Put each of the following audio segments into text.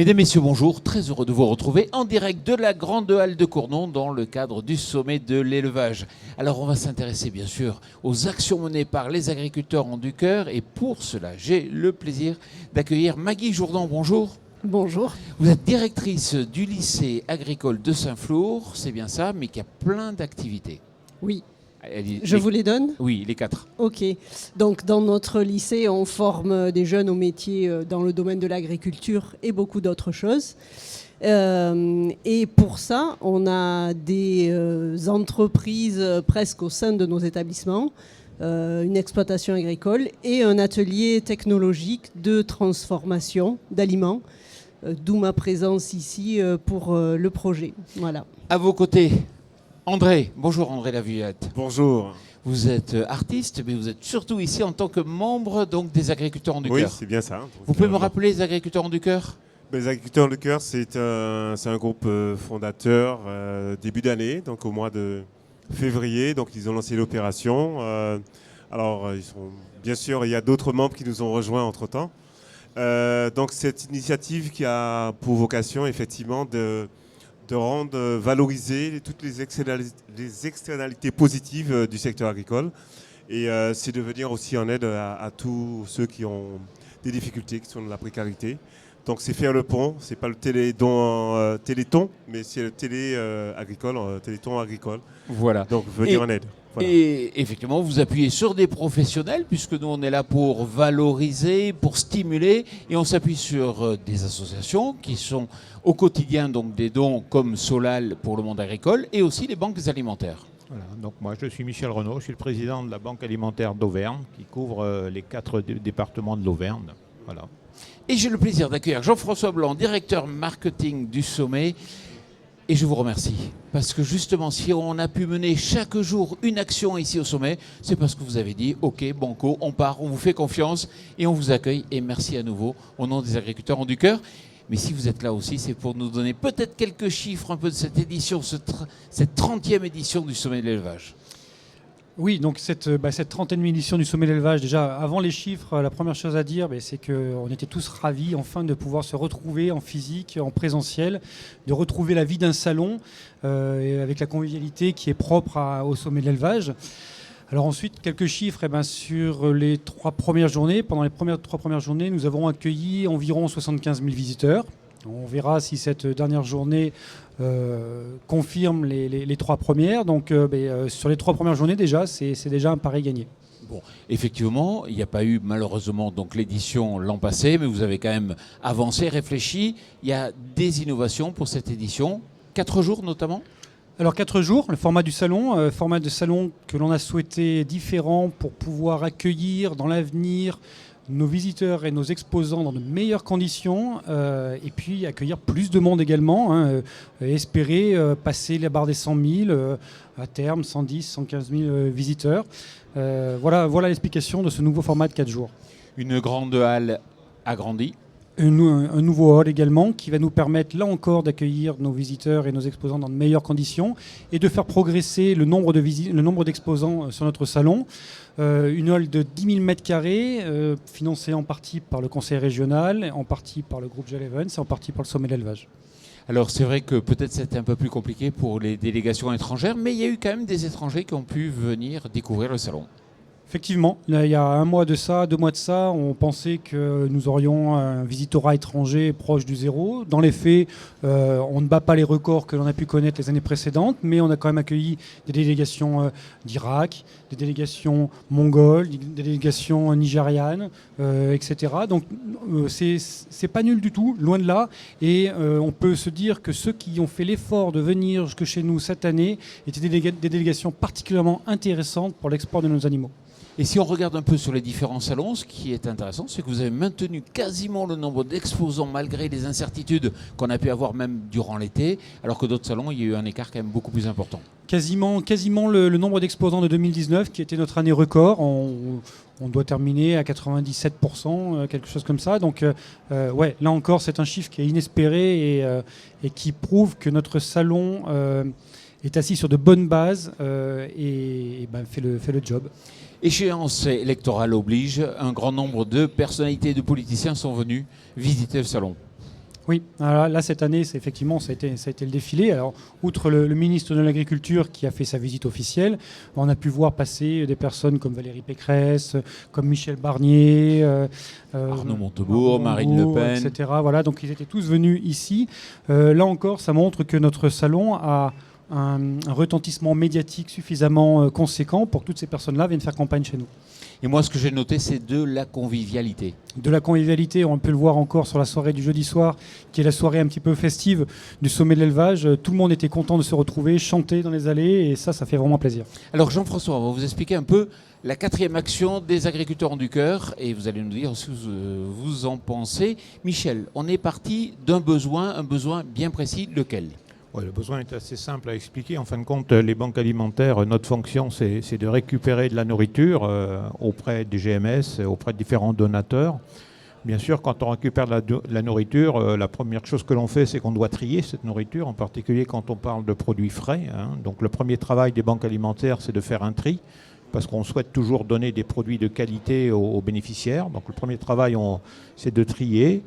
Mesdames, Messieurs, bonjour. Très heureux de vous retrouver en direct de la Grande Halle de Cournon dans le cadre du sommet de l'élevage. Alors, on va s'intéresser bien sûr aux actions menées par les agriculteurs en du cœur. Et pour cela, j'ai le plaisir d'accueillir Maggie Jourdan. Bonjour. Bonjour. Vous êtes directrice du lycée agricole de Saint-Flour, c'est bien ça, mais qui a plein d'activités. Oui. Je vous les donne ? Oui, les 4. Ok. Donc, dans notre lycée, on forme des jeunes au métier dans le domaine de l'agriculture et beaucoup d'autres choses. Et pour ça, on a des entreprises presque au sein de nos établissements, une exploitation agricole et un atelier technologique de transformation d'aliments, d'où ma présence ici pour le projet. Voilà. À vos côtés, André. Bonjour André Lavillette. Bonjour. Vous êtes artiste, mais vous êtes surtout ici en tant que membre donc, des agriculteurs en du cœur. Oui, c'est bien ça. Vous pouvez me rappeler les agriculteurs en du cœur ? Les agriculteurs du cœur, c'est un groupe fondateur début d'année, donc au mois de février. Donc ils ont lancé l'opération. Bien sûr, il y a d'autres membres qui nous ont rejoints entre-temps. Donc cette initiative qui a pour vocation effectivement de valoriser toutes les externalités positives du secteur agricole. Et c'est de venir aussi en aide à tous ceux qui ont des difficultés, qui sont dans la précarité. Donc c'est faire le pont, c'est pas le téléthon, mais c'est le téléthon agricole. Voilà. Donc venir en aide. Voilà. Et effectivement, vous appuyez sur des professionnels, puisque nous, on est là pour valoriser, pour stimuler, et on s'appuie sur des associations qui sont au quotidien donc des dons comme Solal pour le monde agricole, et aussi les banques alimentaires. Voilà, donc moi je suis Michel Renaud, je suis le président de la Banque alimentaire d'Auvergne, qui couvre les 4 départements de l'Auvergne. Voilà. Et j'ai le plaisir d'accueillir Jean-François Blanc, directeur marketing du sommet. Et je vous remercie, parce que justement, si on a pu mener chaque jour une action ici au sommet, c'est parce que vous avez dit, ok, banco, on part, on vous fait confiance et on vous accueille. Et merci à nouveau au nom des agriculteurs en du cœur. Mais si vous êtes là aussi, c'est pour nous donner peut-être quelques chiffres un peu de cette édition, cette 30e édition du sommet de l'élevage. Oui, donc cette 30e édition du sommet de l'élevage, déjà avant les chiffres, la première chose à dire, c'est qu'on était tous ravis enfin de pouvoir se retrouver en physique, en présentiel, de retrouver la vie d'un salon avec la convivialité qui est propre au sommet de l'élevage. Alors ensuite, quelques chiffres sur les 3 premières journées. Pendant les 3 premières journées, nous avons accueilli environ 75 000 visiteurs. On verra si cette dernière journée confirme les 3 premières. Donc sur les 3 premières journées déjà, c'est déjà un pari gagné. Bon, effectivement, il n'y a pas eu malheureusement donc l'édition l'an passé, mais vous avez quand même avancé, réfléchi. Il y a des innovations pour cette édition, 4 jours notamment. Alors 4 jours, le format du salon, format de salon que l'on a souhaité différent pour pouvoir accueillir dans l'avenir nos visiteurs et nos exposants dans de meilleures conditions et puis accueillir plus de monde également, espérer passer la barre des 100 000, à terme 110, 115 000 visiteurs. Voilà l'explication de ce nouveau format de 4 jours. Une grande halle agrandie. Un nouveau hall également qui va nous permettre là encore d'accueillir nos visiteurs et nos exposants dans de meilleures conditions et de faire progresser le nombre d'exposants sur notre salon. Une hall de 10 000 m2 financée en partie par le conseil régional, en partie par le groupe Gel Events et en partie par le sommet de l'élevage. Alors c'est vrai que peut-être c'était un peu plus compliqué pour les délégations étrangères, mais il y a eu quand même des étrangers qui ont pu venir découvrir le salon. Effectivement, il y a 1 mois de ça, 2 mois de ça, on pensait que nous aurions un visitorat étranger proche du zéro. Dans les faits, on ne bat pas les records que l'on a pu connaître les années précédentes, mais on a quand même accueilli des délégations d'Irak, des délégations mongoles, des délégations nigérianes, etc. Donc c'est pas nul du tout, loin de là. Et on peut se dire que ceux qui ont fait l'effort de venir jusque chez nous cette année étaient des délégations particulièrement intéressantes pour l'export de nos animaux. Et si on regarde un peu sur les différents salons, ce qui est intéressant, c'est que vous avez maintenu quasiment le nombre d'exposants malgré les incertitudes qu'on a pu avoir même durant l'été, alors que d'autres salons, il y a eu un écart quand même beaucoup plus important. Quasiment le nombre d'exposants de 2019, qui était notre année record. On doit terminer à 97%, quelque chose comme ça. Donc là encore, c'est un chiffre qui est inespéré et qui prouve que notre salon est assis sur de bonnes bases et fait le job. Échéance électorale oblige, un grand nombre de personnalités et de politiciens sont venus visiter le salon. Oui, alors là cette année, effectivement, ça a été le défilé. Alors, outre le ministre de l'Agriculture qui a fait sa visite officielle, on a pu voir passer des personnes comme Valérie Pécresse, comme Michel Barnier, Arnaud Montebourg, Marine Le Pen, etc. Voilà, donc ils étaient tous venus ici. Là encore, ça montre que notre salon a un retentissement médiatique suffisamment conséquent pour que toutes ces personnes-là viennent faire campagne chez nous. Et moi, ce que j'ai noté, c'est de la convivialité. De la convivialité, on peut le voir encore sur la soirée du jeudi soir, qui est la soirée un petit peu festive du sommet de l'élevage. Tout le monde était content de se retrouver, chanter dans les allées, et ça fait vraiment plaisir. Alors Jean-François, on va vous expliquer un peu la 4e action des agriculteurs ont du cœur, et vous allez nous dire ce que vous en pensez. Michel, on est parti d'un besoin, un besoin bien précis, lequel ? Ouais, le besoin est assez simple à expliquer. En fin de compte, les banques alimentaires, notre fonction, c'est de récupérer de la nourriture auprès des GMS, auprès de différents donateurs. Bien sûr, quand on récupère de la nourriture, la première chose que l'on fait, c'est qu'on doit trier cette nourriture, en particulier quand on parle de produits frais. Donc le premier travail des banques alimentaires, c'est de faire un tri, parce qu'on souhaite toujours donner des produits de qualité aux bénéficiaires. Donc le premier travail, c'est de trier.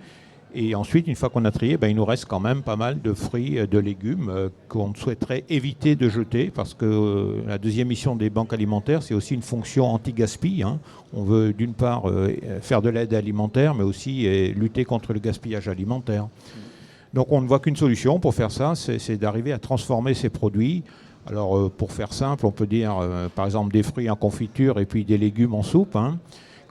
Et ensuite, une fois qu'on a trié, il nous reste quand même pas mal de fruits, de légumes qu'on souhaiterait éviter de jeter, parce que la deuxième mission des banques alimentaires, c'est aussi une fonction anti-gaspi. On veut d'une part faire de l'aide alimentaire, mais aussi lutter contre le gaspillage alimentaire. Donc on ne voit qu'une solution pour faire ça, c'est d'arriver à transformer ces produits. Alors pour faire simple, on peut dire par exemple des fruits en confiture et puis des légumes en soupe,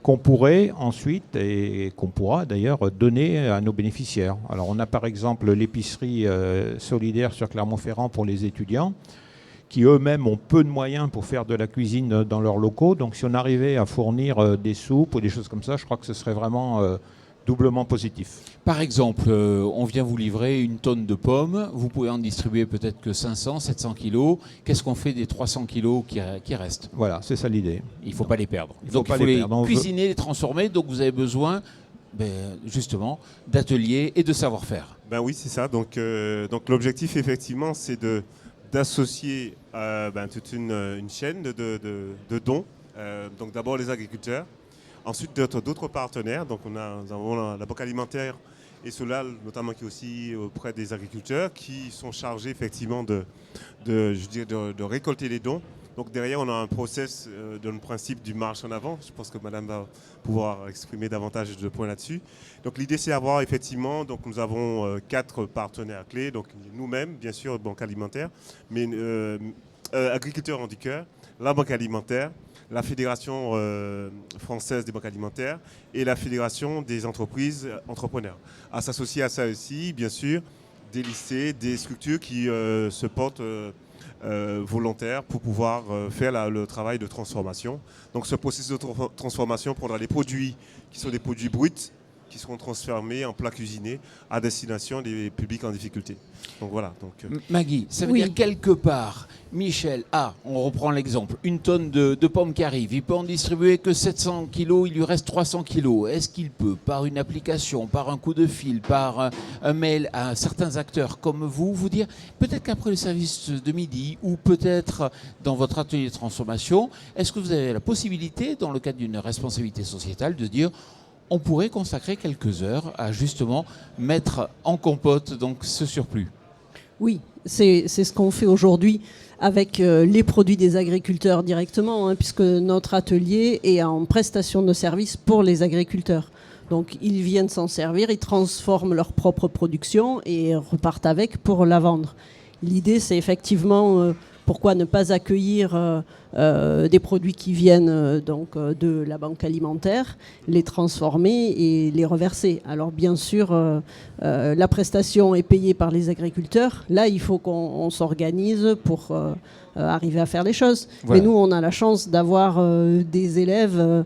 qu'on pourrait ensuite, et qu'on pourra d'ailleurs, donner à nos bénéficiaires. Alors on a par exemple l'épicerie solidaire sur Clermont-Ferrand pour les étudiants, qui eux-mêmes ont peu de moyens pour faire de la cuisine dans leurs locaux. Donc si on arrivait à fournir des soupes ou des choses comme ça, je crois que ce serait vraiment doublement positif. Par exemple, on vient vous livrer une tonne de pommes, vous pouvez en distribuer peut-être que 500, 700 kilos. Qu'est-ce qu'on fait des 300 kilos qui restent ? Voilà, c'est ça l'idée. Il ne faut pas les perdre. Donc il faut les cuisiner, les transformer, donc vous avez besoin justement d'ateliers et de savoir-faire. Ben oui, c'est ça. Donc l'objectif, effectivement, c'est d'associer toute une chaîne de dons. Donc d'abord les agriculteurs, ensuite d'autres partenaires. Donc nous avons la Banque alimentaire et Solal, notamment, qui est aussi auprès des agriculteurs, qui sont chargés effectivement de récolter les dons. Donc derrière, on a un process dans le principe du marche en avant. Je pense que Madame va pouvoir exprimer davantage de points là-dessus. Donc l'idée, c'est d'avoir effectivement, donc nous avons 4 partenaires clés. Donc nous-mêmes, bien sûr, Banque alimentaire, mais agriculteurs ont du cœur, la Banque alimentaire, la Fédération française des banques alimentaires et la Fédération des entreprises entrepreneurs. À s'associer à ça aussi, bien sûr, des lycées, des structures qui se portent volontaires pour pouvoir faire le travail de transformation. Donc ce processus de transformation prendra les produits qui sont des produits bruts, qui seront transformés en plats cuisinés à destination des publics en difficulté. Donc voilà. Maggie, ça veut dire quelque part, Michel on reprend l'exemple, une tonne de pommes qui arrive, il peut en distribuer que 700 kilos, il lui reste 300 kilos. Est-ce qu'il peut, par une application, par un coup de fil, par un mail à certains acteurs comme vous dire, peut-être qu'après le service de midi ou peut-être dans votre atelier de transformation, est-ce que vous avez la possibilité, dans le cadre d'une responsabilité sociétale, de dire on pourrait consacrer quelques heures à justement mettre en compote donc ce surplus? Oui, c'est ce qu'on fait aujourd'hui avec les produits des agriculteurs directement, puisque notre atelier est en prestation de services pour les agriculteurs. Donc ils viennent s'en servir, ils transforment leur propre production et repartent avec pour la vendre. L'idée, c'est effectivement pourquoi ne pas accueillir des produits qui viennent de la banque alimentaire, les transformer et les reverser. Alors bien sûr, la prestation est payée par les agriculteurs. Là, il faut qu'on s'organise pour arriver à faire les choses. Voilà. Mais nous, on a la chance d'avoir des élèves,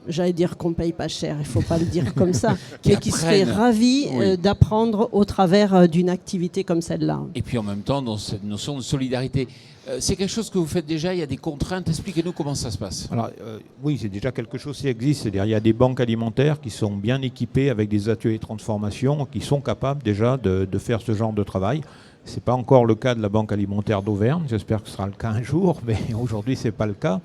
j'allais dire qu'on ne paye pas cher, il ne faut pas le dire comme ça, mais qui seraient ravis d'apprendre au travers d'une activité comme celle-là. Et puis en même temps, dans cette notion de solidarité, c'est quelque chose que vous faites déjà, il y a des contraintes, expliquez-nous comment ça se passe. Alors oui, c'est déjà quelque chose qui existe, c'est-à-dire il y a des banques alimentaires qui sont bien équipées avec des ateliers de transformation, qui sont capables déjà de faire ce genre de travail. Ce n'est pas encore le cas de la Banque alimentaire d'Auvergne, j'espère que ce sera le cas un jour, mais aujourd'hui ce n'est pas le cas.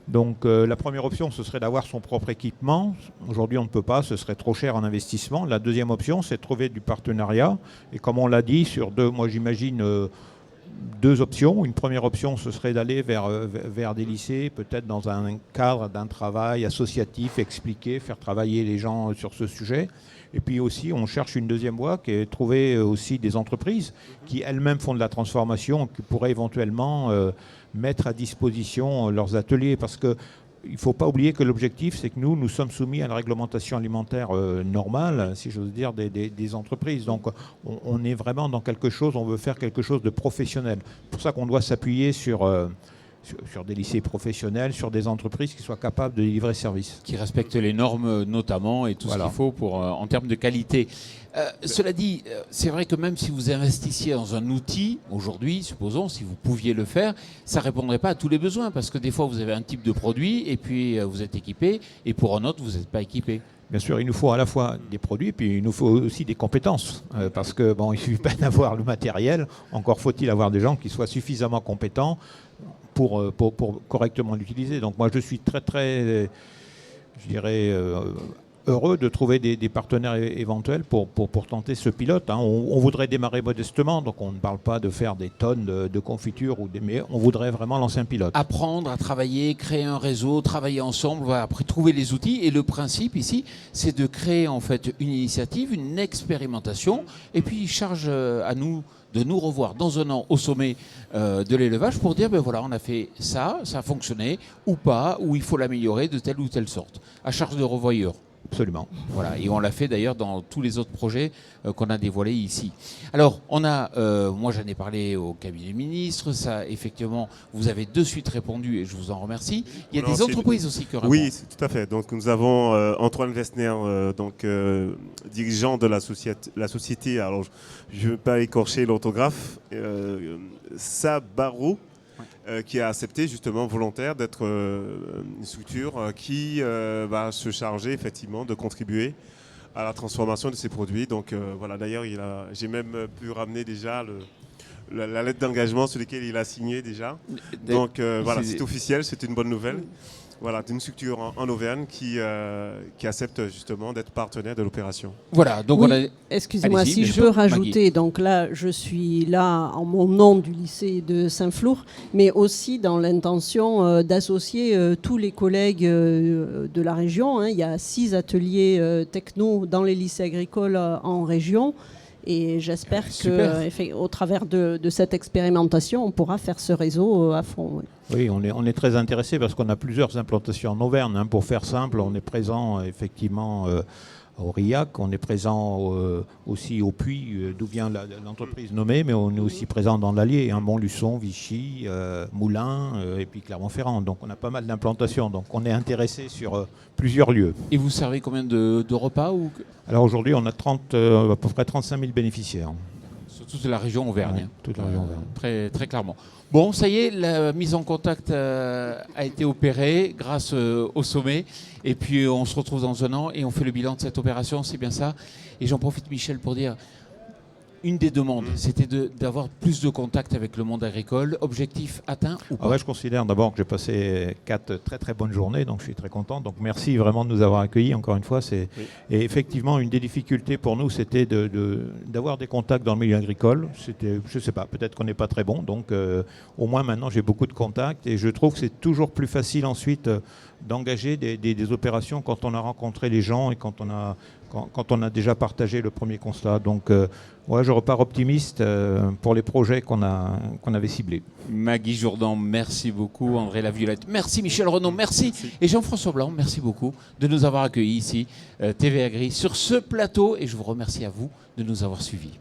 Donc la première option, ce serait d'avoir son propre équipement. Aujourd'hui, on ne peut pas, ce serait trop cher en investissement. La deuxième option, c'est de trouver du partenariat. Et comme on l'a dit, sur deux, moi j'imagine deux options. Une première option, ce serait d'aller vers des lycées, peut-être dans un cadre d'un travail associatif, expliquer, faire travailler les gens sur ce sujet. Et puis aussi, on cherche une deuxième voie qui est de trouver aussi des entreprises qui elles-mêmes font de la transformation, qui pourraient éventuellement mettre à disposition leurs ateliers. Parce qu'il ne faut pas oublier que l'objectif, c'est que nous sommes soumis à la réglementation alimentaire normale, si j'ose dire, des entreprises. Donc on est vraiment dans quelque chose, on veut faire quelque chose de professionnel. C'est pour ça qu'on doit s'appuyer sur des lycées professionnels, sur des entreprises qui soient capables de livrer service. Qui respectent les normes notamment et tout ce qu'il faut en termes de qualité. Cela dit, c'est vrai que même si vous investissiez dans un outil, aujourd'hui, supposons, si vous pouviez le faire, ça ne répondrait pas à tous les besoins parce que des fois, vous avez un type de produit et puis vous êtes équipé et pour un autre, vous n'êtes pas équipé. Bien sûr, il nous faut à la fois des produits, puis il nous faut aussi des compétences. Parce que il ne suffit pas d'avoir le matériel, encore faut-il avoir des gens qui soient suffisamment compétents pour correctement l'utiliser. Donc moi, je suis très, je dirais, heureux de trouver des partenaires éventuels pour tenter ce pilote. On voudrait démarrer modestement, donc on ne parle pas de faire des tonnes de confiture, mais on voudrait vraiment lancer un pilote. Apprendre à travailler, créer un réseau, travailler ensemble, après trouver les outils. Et le principe ici, c'est de créer en fait une initiative, une expérimentation, et puis charge à nous de nous revoir dans un an au sommet de l'élevage pour dire, ben voilà, on a fait ça, ça a fonctionné, ou pas, ou il faut l'améliorer de telle ou telle sorte, à charge de revoyeur. Absolument. Voilà, et on l'a fait d'ailleurs dans tous les autres projets qu'on a dévoilés ici. Alors, on a, moi j'en ai parlé au cabinet du ministre, ça effectivement, vous avez de suite répondu et je vous en remercie. Il y a des entreprises aussi qui répondent. Oui, tout à fait. Donc nous avons Antoine Wessner, dirigeant de la société, alors je ne vais pas écorcher l'orthographe, Sabaro, qui a accepté justement volontaire d'être une structure qui va se charger effectivement de contribuer à la transformation de ces produits. Donc voilà, d'ailleurs j'ai même pu ramener déjà la lettre d'engagement sur laquelle il a signé déjà. Donc voilà, c'est officiel, c'est une bonne nouvelle. Voilà, d'une structure en Auvergne qui accepte justement d'être partenaire de l'opération. Voilà, donc oui, excusez-moi, si je peux rajouter, Maggie. donc là, je suis là en mon nom du lycée de Saint-Flour, mais aussi dans l'intention d'associer tous les collègues de la région. Il y a 6 ateliers techno dans les lycées agricoles en région. Et j'espère qu'au travers de cette expérimentation, on pourra faire ce réseau à fond. Oui, on est très intéressé parce qu'on a plusieurs implantations en Auvergne. Pour faire simple, on est présent effectivement à Aurillac, on est présent aussi au Puy, d'où vient l'entreprise nommée, mais on est aussi présent dans l'Allier, Montluçon, Vichy, Moulins et puis Clermont-Ferrand. Donc on a pas mal d'implantations, donc on est intéressé sur plusieurs lieux. Et vous servez combien de repas Alors aujourd'hui, on a à peu près 35 000 bénéficiaires. Sur toute la région Auvergne. Ouais, toute la région Auvergne. Très, très clairement. Bon, ça y est, la mise en contact a été opérée grâce au sommet. Et puis on se retrouve dans un an et on fait le bilan de cette opération, c'est bien ça. Et j'en profite, Michel, pour dire, une des demandes, c'était d'avoir plus de contact avec le monde agricole. Objectif atteint ou pas? Je considère d'abord que j'ai passé 4 très très bonnes journées, donc je suis très content. Donc merci vraiment de nous avoir accueillis encore une fois. Et effectivement, une des difficultés pour nous, c'était d'avoir des contacts dans le milieu agricole. C'était, je ne sais pas, peut-être qu'on n'est pas très bon. Donc au moins maintenant, j'ai beaucoup de contacts et je trouve que c'est toujours plus facile ensuite d'engager des opérations quand on a rencontré les gens et quand on a déjà partagé le premier constat. Donc je repars optimiste pour les projets qu'on avait ciblés. Maggie Jourdan, merci beaucoup. André Laviolette, merci. Michel Renaud, merci. Et Jean-François Blanc, merci beaucoup de nous avoir accueillis ici, TV Agri, sur ce plateau. Et je vous remercie à vous de nous avoir suivis.